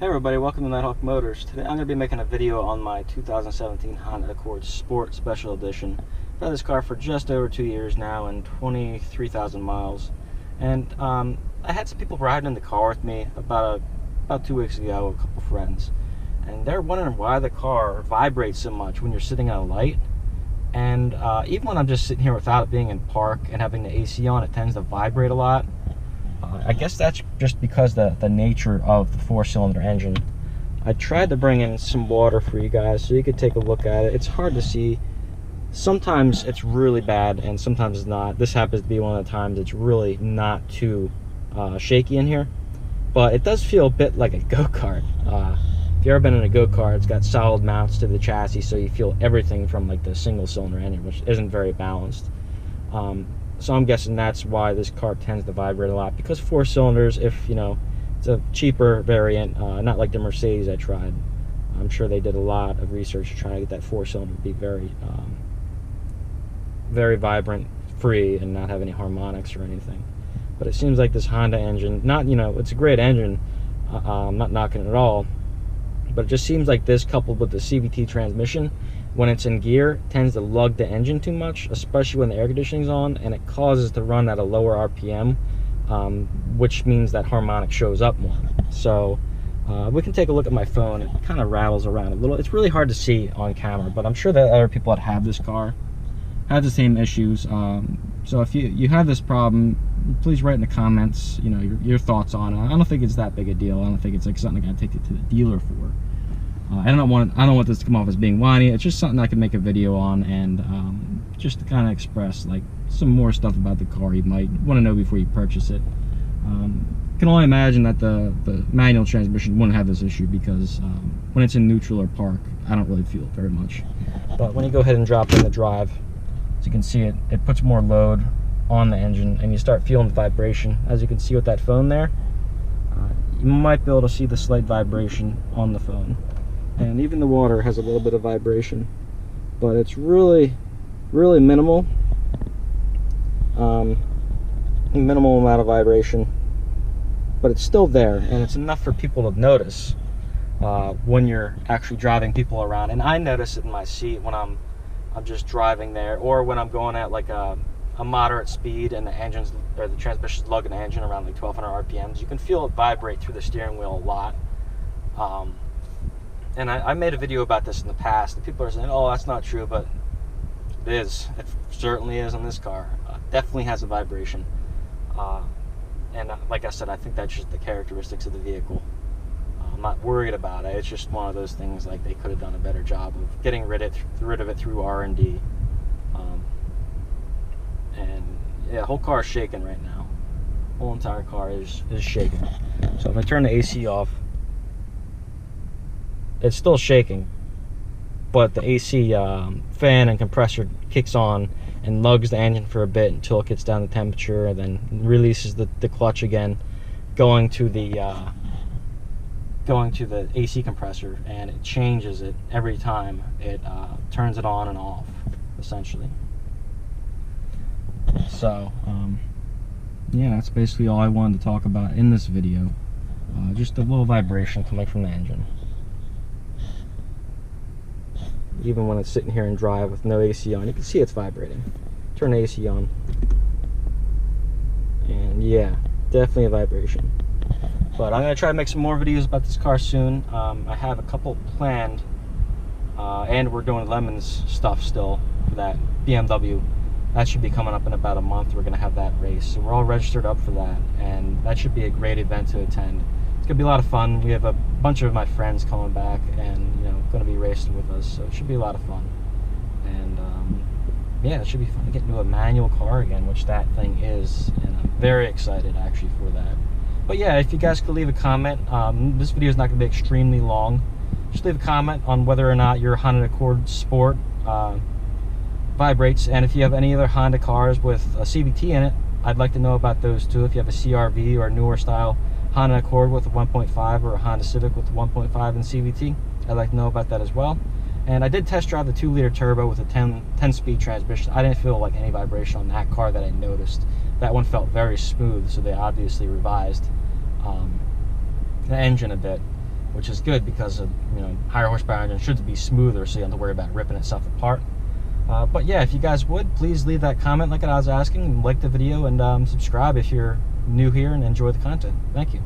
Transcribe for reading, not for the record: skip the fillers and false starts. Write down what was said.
Hey everybody, welcome to Nighthawk Motors. Today I'm going to be making a video on my 2017 Honda Accord Sport Special Edition. I've had this car for just over 2 years now and 23,000 miles. And I had some people riding in the car with me about 2 weeks ago, a couple friends. And they're wondering why the car vibrates so much when you're sitting at a light. And even when I'm just sitting here without it being in park and having the AC on, it tends to vibrate a lot. I guess that's just because the nature of the 4-cylinder engine. I tried to bring in some water for you guys so you could take a look at it. It's hard to see. Sometimes it's really bad and sometimes it's not. This happens to be one of the times it's really not too shaky in here. But it does feel a bit like a go-kart. If you've ever been in a go-kart, it's got solid mounts to the chassis, so you feel everything from like the single-cylinder engine, which isn't very balanced. So I'm guessing that's why this car tends to vibrate a lot, because 4 cylinders, if you know, it's a cheaper variant, not like the Mercedes I tried. I'm sure they did a lot of research to try to get that 4-cylinder to be very vibrant, free, and not have any harmonics or anything. But it seems like this Honda engine, it's a great engine, I'm not knocking it at all, but it just seems like this, coupled with the CVT transmission, when it's in gear, tends to lug the engine too much, especially when the air conditioning's on, and it causes to run at a lower RPM, which means that harmonic shows up more. So we can take a look at my phone. It kind of rattles around a little. It's really hard to see on camera, but I'm sure that other people that have this car have the same issues. So if you have this problem, please write in the comments, your thoughts on it. I don't think it's that big a deal. I don't think it's like something I gotta take it to the dealer for. I don't want this to come off as being whiny. It's just something I can make a video on, and just to kind of express like some more stuff about the car you might want to know before you purchase it. Can only imagine that the manual transmission wouldn't have this issue, because when it's in neutral or park, I don't really feel it very much. But when you go ahead and drop in the drive, as you can see, it puts more load on the engine, and you start feeling the vibration. As you can see with that phone there, you might be able to see the slight vibration on the phone. And even the water has a little bit of vibration, but it's really minimal. Minimal amount of vibration, but it's still there, and it's enough for people to notice when you're actually driving people around. And I notice it in my seat when I'm just driving there, or when I'm going at like a moderate speed and the transmission's lugging the engine around like 1200 RPMs. You can feel it vibrate through the steering wheel a lot. And I made a video about this in the past, and people are saying, oh, that's not true, but it is. It certainly is on this car. Definitely has a vibration. And like I said, I think that's just the characteristics of the vehicle. I'm not worried about it. It's just one of those things, like they could have done a better job of getting rid of it through R&D. And yeah, the whole car is shaking right now. The whole entire car is shaking. So if I turn the AC off, it's still shaking, but the AC fan and compressor kicks on and lugs the engine for a bit until it gets down to temperature, and then releases the clutch again, going to the AC compressor, and it changes it every time. It turns it on and off, essentially. So yeah, that's basically all I wanted to talk about in this video. Just a little vibration coming from the engine. Even when it's sitting here in drive with no AC on, you can see it's vibrating. Turn the AC on, and yeah, definitely a vibration. But I'm going to try to make some more videos about this car soon. I have a couple planned, and we're doing Lemons stuff still for that BMW. That should be coming up in about a month. We're going to have that race, so we're all registered up for that, and that should be a great event to attend. It's going to be a lot of fun. We have a bunch of my friends coming back, and going to be racing with us, so it should be a lot of fun. And yeah, it should be fun to get into a manual car again, which that thing is, and I'm very excited actually for that. But yeah, if you guys could leave a comment, this video is not going to be extremely long. Just leave a comment on whether or not your Honda Accord Sport vibrates, and if you have any other Honda cars with a CVT in it, I'd like to know about those too. If you have a CRV or a newer style Honda Accord with a 1.5 or a Honda Civic with a 1.5 and CVT, I'd like to know about that as well. And I did test drive the 2-liter turbo with a 10-speed transmission. I didn't feel like any vibration on that car that I noticed. That one felt very smooth, so they obviously revised the engine a bit. which is good because of, higher horsepower engine should be smoother, so you don't have to worry about ripping itself apart. But yeah, if you guys would, please leave that comment like I was asking, like the video, and subscribe if you're new here and enjoy the content. Thank you.